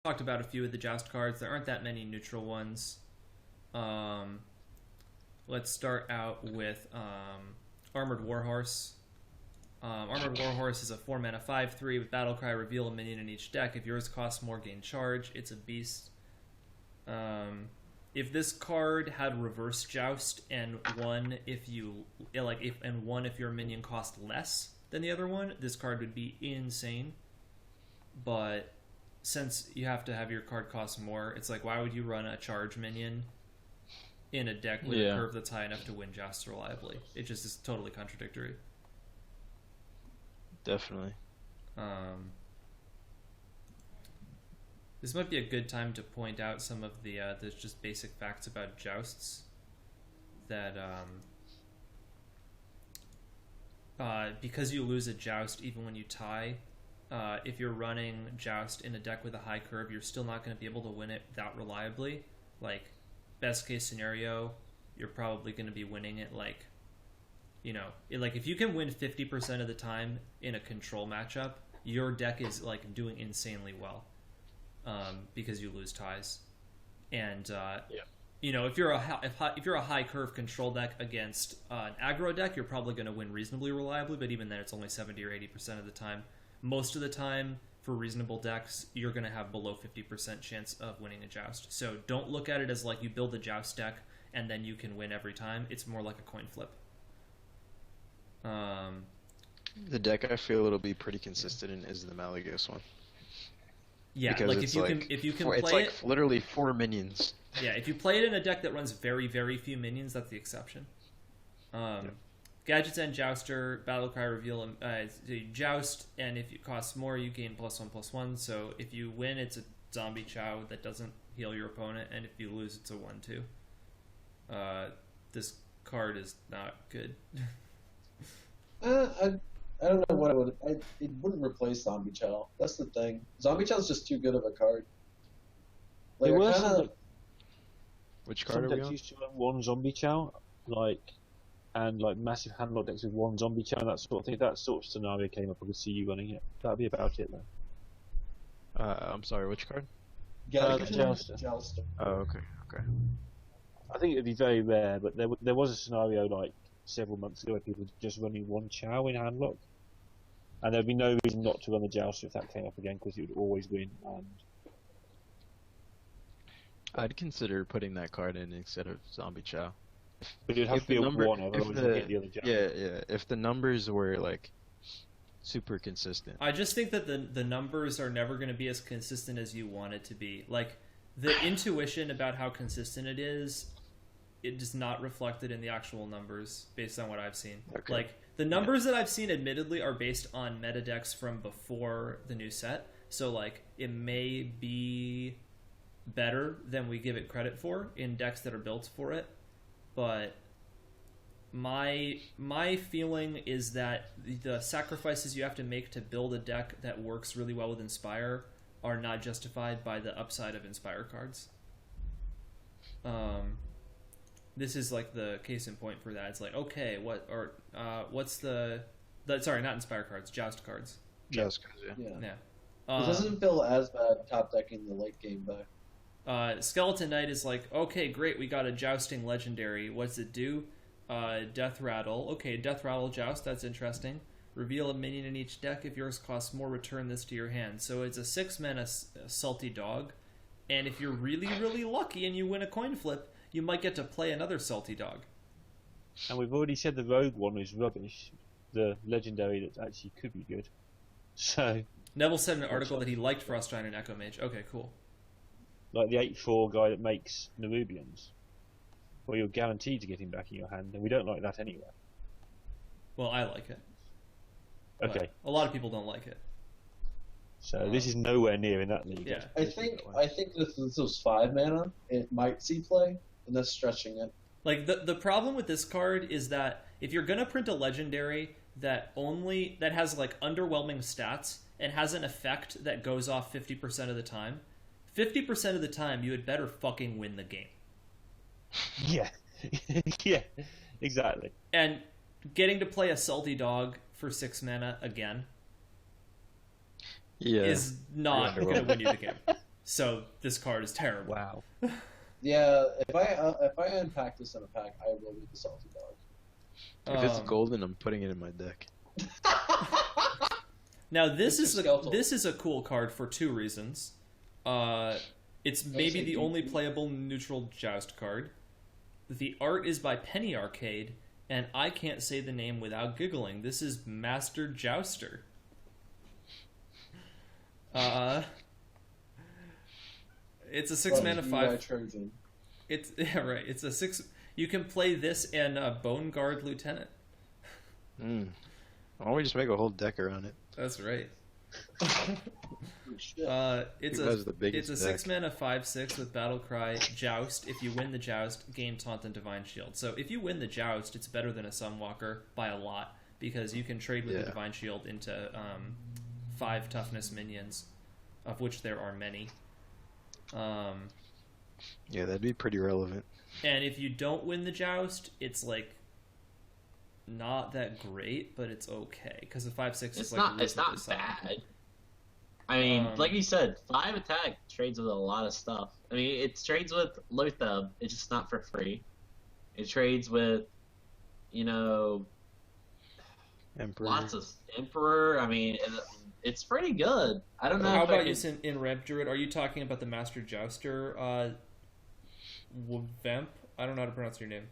talked about a few of the Joust cards. There aren't that many neutral ones. Um, let's start out with Armored Warhorse. Armored Warhorse is a 4 mana 5/3 with Battlecry. Reveal a minion in each deck. If yours costs more, gain charge. It's a beast. If this card had Reverse Joust and one if you and one if your minion cost less than the other one, this card would be insane. But since you have to have your card cost more, it's like, why would you run a charge minion in a deck with a curve that's high enough to win Joust reliably? It just is totally contradictory. Definitely. This might be a good time to point out some of the just basic facts about jousts. That because you lose a joust even when you tie, if you're running joust in a deck with a high curve, you're still not going to be able to win it that reliably. Like, best case scenario, you're probably going to be winning it like, if you can win 50% of the time in a control matchup, your deck is like doing insanely well. Because you lose ties, and if you're a high curve control deck against an aggro deck, you're probably going to win reasonably reliably. But even then, it's only 70 or 80% of the time. Most of the time, for reasonable decks, you're going to have below 50% chance of winning a joust. So don't look at it as like you build a joust deck and then you can win every time. It's more like a coin flip. The deck I feel it'll be pretty consistent in is the Malagos one. Yeah, because like if you can play it's like literally 4 minions. Yeah, if you play it in a deck that runs very, very few minions, that's the exception. Gadgets and Jouster, Battlecry, reveal Joust, and if it costs more, you gain +1/+1. So if you win, it's a zombie chow that doesn't heal your opponent, and if you lose, it's a 1/2. This card is not good. I don't know what it wouldn't replace Zombie Chow. That's the thing. Zombie Chow's just too good of a card. Like, There were some, Which card are some we decks on? used to run one zombie chow, and massive handlock decks with one zombie chow and that sort of thing. If that sort of scenario came up, I could see you running it. That'd be about it though. I'm sorry, which card? Jouster. Jouster. Oh, okay. I think it'd be very rare, but there was a scenario like several months ago where people were just running one chow in handlock, and there'd be no reason not to run a jouster if that came up again because it would always win. And I'd consider putting that card in instead of Zombie Chow. but it'd have If to be the a number, one, if otherwise the you'd get the other jouster. yeah, if the numbers were like super consistent. I just think that the numbers are never going to be as consistent as you want it to be. Like, the intuition about how consistent it is not reflected in the actual numbers based on what I've seen. Okay. Like, the numbers that I've seen, admittedly, are based on meta decks from before the new set. So, like, it may be better than we give it credit for in decks that are built for it. But my feeling is that the sacrifices you have to make to build a deck that works really well with Inspire are not justified by the upside of Inspire cards. This is like the case in point for that. It's like, okay, what's sorry, not Inspire cards, Joust cards. Just cards, Yeah. Yeah. It doesn't feel as bad top decking the late game though. Skeleton Knight is like, okay, great, we got a jousting legendary. What's it do? Death Rattle. Okay, Death Rattle Joust, that's interesting. Reveal a minion in each deck. If yours costs more, return this to your hand. So it's a 6 mana salty dog, and if you're really, really lucky and you win a coin flip, you might get to play another salty dog. And we've already said the rogue one is rubbish. The legendary that actually could be good. So, Neville said in an article that he liked Frost Giant and Echo Mage. Okay, cool. like the 8/4 guy that makes Nerubians, well, you're guaranteed to get him back in your hand, and we don't like that anyway. Well, I like it. But Okay, a lot of people don't like it. so this is nowhere near in that league. Yeah. I think if this was 5 mana, it might see play, and that's stretching it. Like, the problem with this card is that if you're gonna print a legendary that has like underwhelming stats and has an effect that goes off 50% of the time, 50% of the time you had better fucking win the game. Yeah, yeah, exactly. And getting to play a salty dog for 6 mana again Yeah. is not Pretty going to win you the game. So this card is terrible. Wow. Yeah, if I unpack this in a pack, I will be the salty dog. If it's golden, I'm putting it in my deck. Now this Mr. is Skeletal. this is a cool card for two reasons. It's maybe the only playable neutral Joust card. The art is by Penny Arcade, and I can't say the name without giggling. This is Master Jouster. It's a 6-mana 5. Trojan. It's yeah, right. It's a 6. You can play this and Bone Guard Lieutenant. Why don't we just make a whole deck around it? That's right. Shit. It's Who has the biggest a deck? 6-mana 5/6 with Battle Cry, Joust. If you win the Joust, gain Taunt and Divine Shield. So if you win the Joust, it's better than a Sunwalker by a lot because you can trade with the Divine Shield into 5 toughness minions, of which there are many. Yeah, that'd be pretty relevant. And if you don't win the Joust, it's like not that great, but it's okay because the 5/6 is like It's not reasonably solid. bad. I mean, like you said, 5 attack trades with a lot of stuff. I mean, it trades with Lothab. It's just not for free. It trades with, Emperor. lots of Emperor. I mean, it's pretty good. I don't know. How if I about could- you in Ramp Druid? Are you talking about the Master Jouster, Vamp? I don't know how to pronounce your name.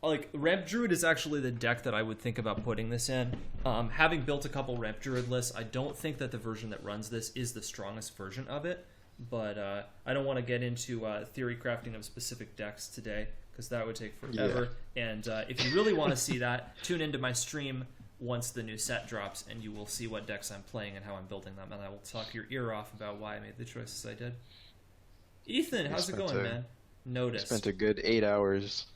Like, Ramp Druid is actually the deck that I would think about putting this in. Having built a couple Ramp Druid lists, I don't think that the version that runs this is the strongest version of it, but I don't want to get into theory crafting of specific decks today, because that would take forever. And if you really want to see that, tune into my stream once the new set drops, and you will see what decks I'm playing and how I'm building them, and I will talk your ear off about why I made the choices I did. Ethan, how's it going, man? Noticed. Spent a good 8 hours.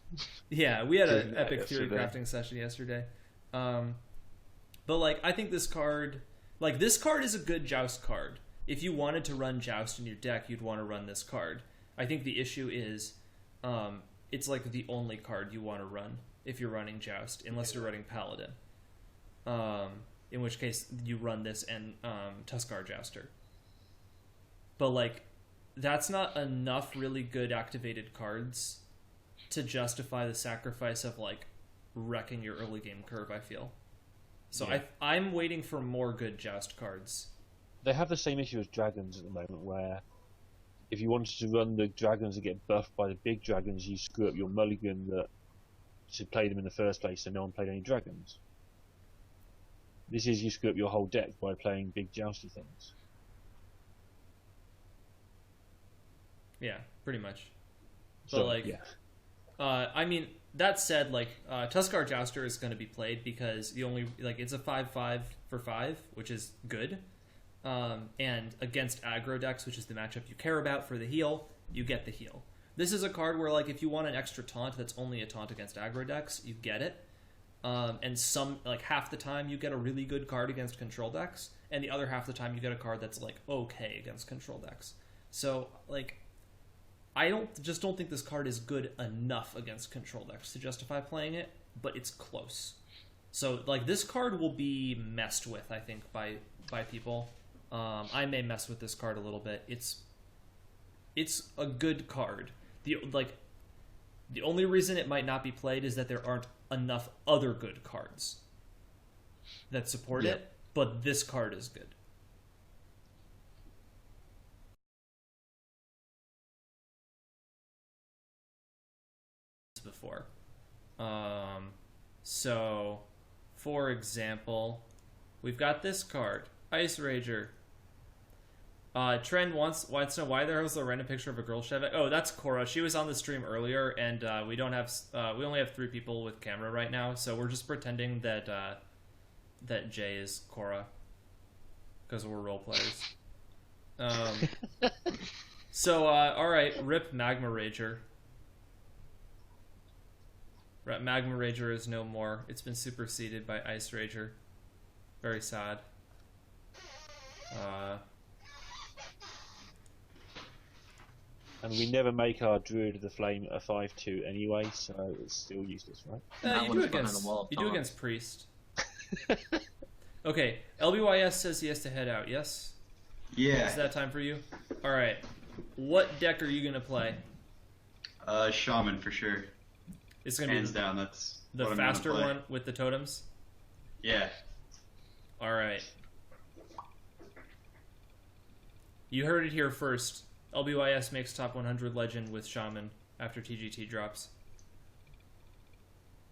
Yeah, we had an doing epic that theory yesterday. crafting session yesterday. But like, I think this card is a good Joust card. If you wanted to run Joust in your deck, you'd want to run this card. I think the issue is, it's like the only card you want to run if you're running Joust, unless you're running Paladin. In which case you run this and Tuskar Jouster. But like, that's not enough really good activated cards to justify the sacrifice of like wrecking your early game curve, I feel. So Yeah. I'm waiting for more good Joust cards. They have the same issue as dragons at the moment, where if you wanted to run the dragons and get buffed by the big dragons, you screw up your mulligan that to play them in the first place, so no one played any dragons. This is you screw up your whole deck by playing big jousty things. Yeah, pretty much. So, But like, yeah. I mean, that said, like, Tuskar Jouster is going to be played because the only, like, it's a 5/5 for 5, which is good. And against aggro decks, which is the matchup you care about for the heal, you get the heal. This is a card where, like, if you want an extra taunt that's only a taunt against aggro decks, you get it. And half the time you get a really good card against control decks, and the other half the time you get a card that's, like, okay against control decks. So, like, I don't think this card is good enough against control decks to justify playing it, but it's close. So, like, this card will be messed with, I think, by people. I may mess with this card a little bit. It's a good card. The only reason it might not be played is that there aren't enough other good cards that support it, but this card is good. Before. So, for example, we've got this card, Ice Rager. Trend wants to know why there was a random picture of a girl Shevek. Oh, that's Cora. She was on the stream earlier, and we only have 3 people with camera right now, so we're just pretending that that Jay is Cora because we're role players. So, all right, rip Magma Rager. Magma Rager is no more. It's been superseded by Ice Rager. Very sad. And we never make our Druid of the Flame a 5/2 anyway, so it's still useless, right? That You one's do behind the wall of against taunts. Priest. Okay, LBYS says he has to head out, yes? Yeah. Is that time for you? Alright. What deck are you going to play? Shaman for sure. It's going to be Hands down, that's the what I'm faster gonna play. one with the totems? Yeah. Alright. You heard it here first. LBYS makes top 100 legend with Shaman after TGT drops.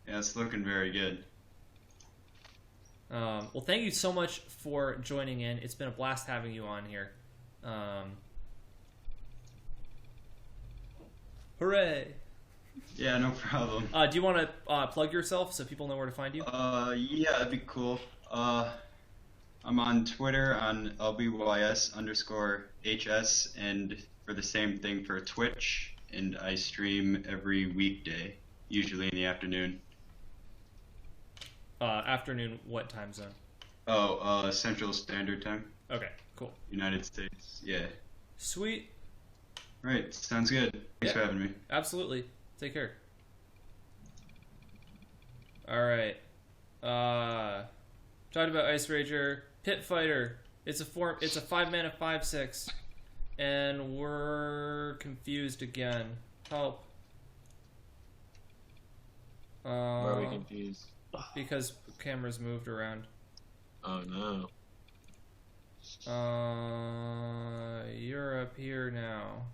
Yeah, it's looking very good. Well, thank you so much for joining in. It's been a blast having you on here. Hooray! Yeah, no problem. Do you want to plug yourself so people know where to find you? Yeah, that'd be cool. I'm on Twitter on LBYS_HS, and for the same thing for Twitch, and I stream every weekday, usually in the afternoon. Afternoon, what time zone? Central Standard Time, Okay, cool. United States. Yeah. Sweet. Right, sounds good. Thanks for having me. Absolutely. Take care. Alright. Talked about Ice Rager. Pit Fighter. It's a 5-mana 5/6. And we're confused again. Help. Why are we confused? Because cameras moved around. Oh no. You're up here now.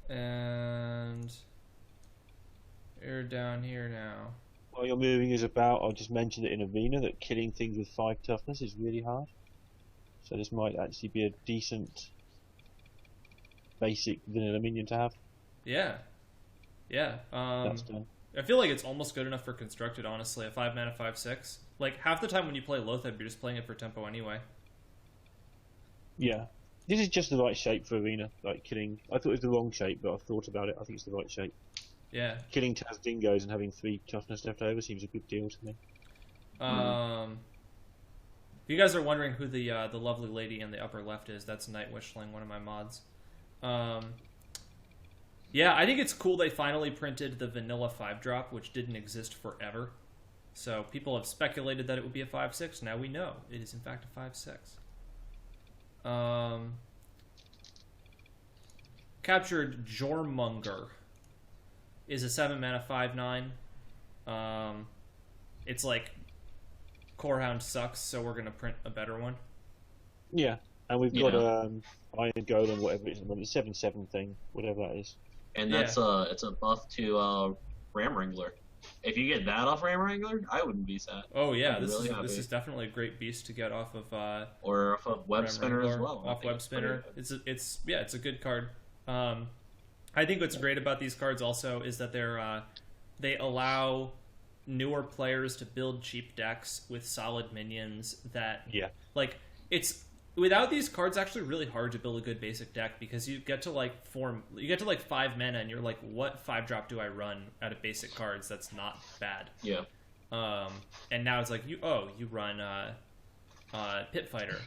And you're down here now. While you're moving us about, I'll just mention it in Arena that killing things with 5 toughness is really hard. So this might actually be a decent basic vanilla minion to have. Yeah. Yeah. That's done. I feel like it's almost good enough for constructed, honestly. A 5-mana 5/6. Like, half the time when you play Lothab, you're just playing it for tempo anyway. Yeah. This is just the right shape for Arena. Like killing. I thought it was the wrong shape, but I've thought about it. I think it's the right shape. Yeah. Killing Taz Dingoes and having 3 toughness left over seems a good deal to me. If you guys are wondering who the lovely lady in the upper left is, that's Night Wishling, one of my mods. Yeah, I think it's cool they finally printed the vanilla 5-drop, which didn't exist forever. So people have speculated that it would be a 5/6. Now we know it is in fact a 5/6. Captured Jormonger is a 7-mana 5/9. It's like Corehound sucks, so we're gonna print a better one. Yeah, and we've got Iron Golem, whatever it is at the moment, 7/7 thing, whatever that is. And that's it's a buff to Ram Wrangler. If you get that off Ram Wrangler, I wouldn't be sad. Oh yeah, this really is definitely a great beast to get off of or off of Web Ram Spinner as Wrangler, well. Off Web Spinner. It's a good card. I think what's great about these cards also is that they allow newer players to build cheap decks with solid minions that it's without these cards actually really hard to build a good basic deck because you get to like 5 mana and you're like, what 5-drop do I run out of basic cards that's not bad? Yeah. And now it's like you run Pit Fighter,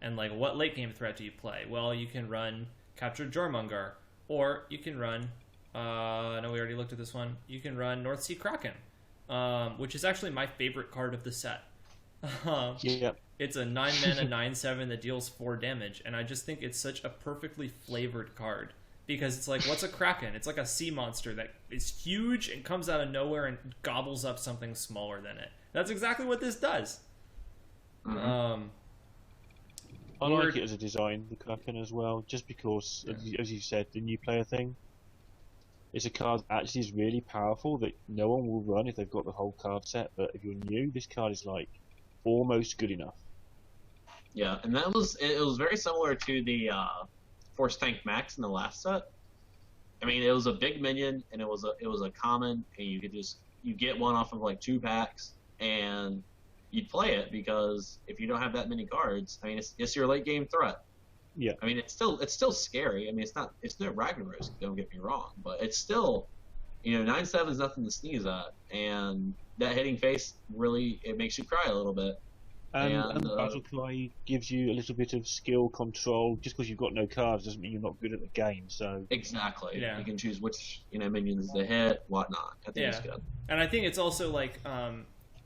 and like what late game threat do you play? Well, you can run Captured Jormungar, or you can run no, we already looked at this one. You can run North Sea Kraken, which is actually my favorite card of the set. It's a 9-mana 9/7 that deals 4 damage, and I just think it's such a perfectly flavored card because it's like, what's a Kraken? It's like a sea monster that is huge and comes out of nowhere and gobbles up something smaller than it. That's exactly what this does. I like it as a design, the Kraken as well, just because, as you said, the new player thing. It's a card that actually is really powerful that no one will run if they've got the whole card set, but if you're new, this card is like almost good enough. Yeah, and it was very similar to the Force Tank Max in the last set. I mean, it was a big minion, and it was a common, and you get one off of like 2 packs, and you'd play it because if you don't have that many cards, I mean, it's your late game threat. Yeah. I mean, it's still scary. I mean, it's no Ragnaros, don't get me wrong, but it's still, 9/7 is nothing to sneeze at, and that hitting face really, it makes you cry a little bit. And the Battle Cry gives you a little bit of skill control. Just because you've got no cards doesn't mean you're not good at the game. So exactly, yeah. You can choose which minions to hit, whatnot. I think it's good. And I think it's also like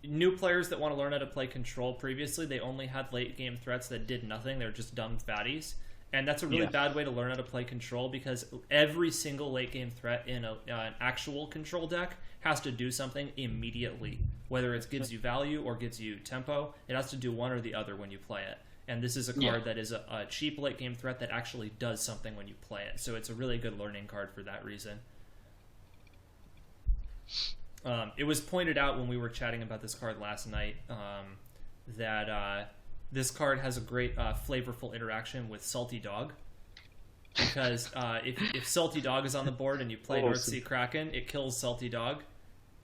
new players that want to learn how to play Control previously, they only had late game threats that did nothing. They're just dumb fatties. And that's a really bad way to learn how to play Control, because every single late game threat in an actual Control deck has to do something immediately. Whether it gives you value or gives you tempo, it has to do one or the other when you play it. And this is a card that is a cheap late game threat that actually does something when you play it. So it's a really good learning card for that reason. It was pointed out when we were chatting about this card last night that this card has a great flavorful interaction with Salty Dog. Because if Salty Dog is on the board and you play North Sea Kraken, it kills Salty Dog.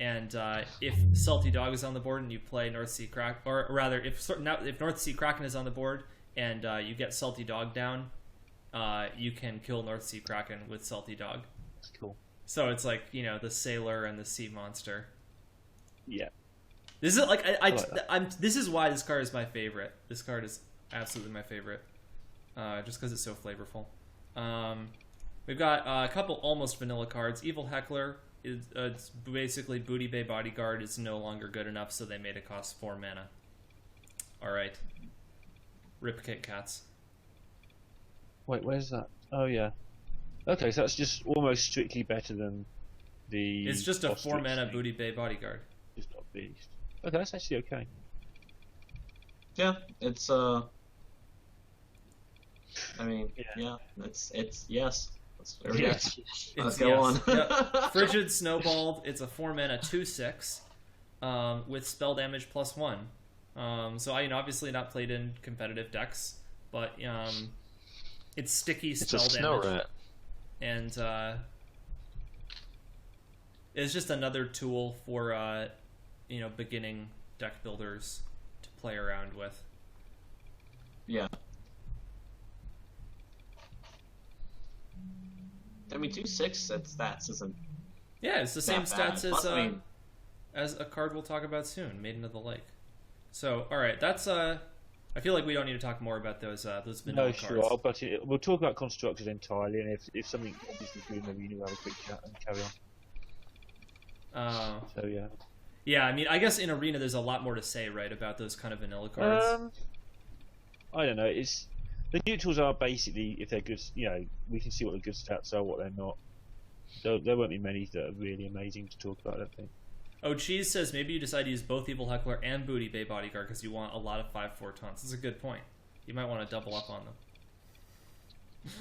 And if Salty Dog is on the board and you play North Sea Kraken, or rather, if North Sea Kraken is on the board and you get Salty Dog down, you can kill North Sea Kraken with Salty Dog. Cool. So it's like, you know, the sailor and the sea monster. Yeah. This is like this is why this card is my favorite. This card is absolutely my favorite, just because it's so flavorful. We've got a couple almost vanilla cards. Evil Heckler is it's basically Booty Bay Bodyguard is no longer good enough, so they made it cost 4 mana. All right. Rip Kit Kats. Wait, where's that? Oh yeah. Okay, so that's just almost strictly better than the. It's just a 4 mana thing. Booty Bay Bodyguard. Just not beast. Okay, that's actually okay. Yeah, it's I mean, it's yes. Let's go on. Yep. Frigid Snowballed. It's a 4 mana 2/6 with spell damage +1. So I obviously not played in competitive decks, but it's sticky spell It's a damage. snow rat. And it's just another tool for beginning deck builders to play around with. Yeah. I mean, 2/6 stats isn't. Yeah, it's the same that bad. stats Plus, I mean, as a card we'll talk about soon, Maiden of the Lake. So, all right, that's I feel like we don't need to talk more about those vanilla No, cards. sure. But we'll talk about constructors entirely, and if something obviously good, maybe you have a quick chat and carry on. So yeah. Yeah, I mean, I guess in Arena there's a lot more to say, right, about those kind of vanilla cards. I don't know. It's the neutrals are basically, if they're good, we can see what the good stats are, what they're not. There won't be many that are really amazing to talk about, I don't think. Oh, Cheese says maybe you decide to use both Evil Heckler and Booty Bay Bodyguard because you want a lot of 5/4 taunts. That's a good point. You might want to double up on them.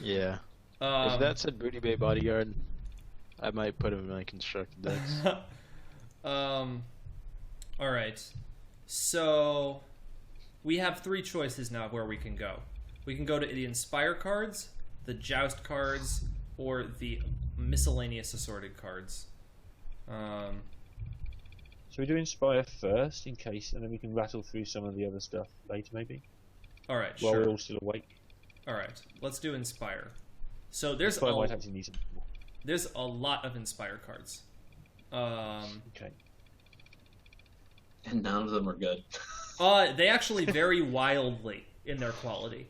Yeah. If that said Booty Bay Bodyguard, I might put him in my constructed decks. Alright. So, we have 3 choices now of where we can go. We can go to the Inspire cards, the Joust cards, or the miscellaneous assorted cards. Should we do Inspire first, in case, and then we can rattle through some of the other stuff later, maybe? Alright, While sure. we're all still awake. Alright, let's do Inspire. So there's Inspire might actually need some more. there's a lot of Inspire cards. Okay. and none of them are good. They actually vary wildly in their quality.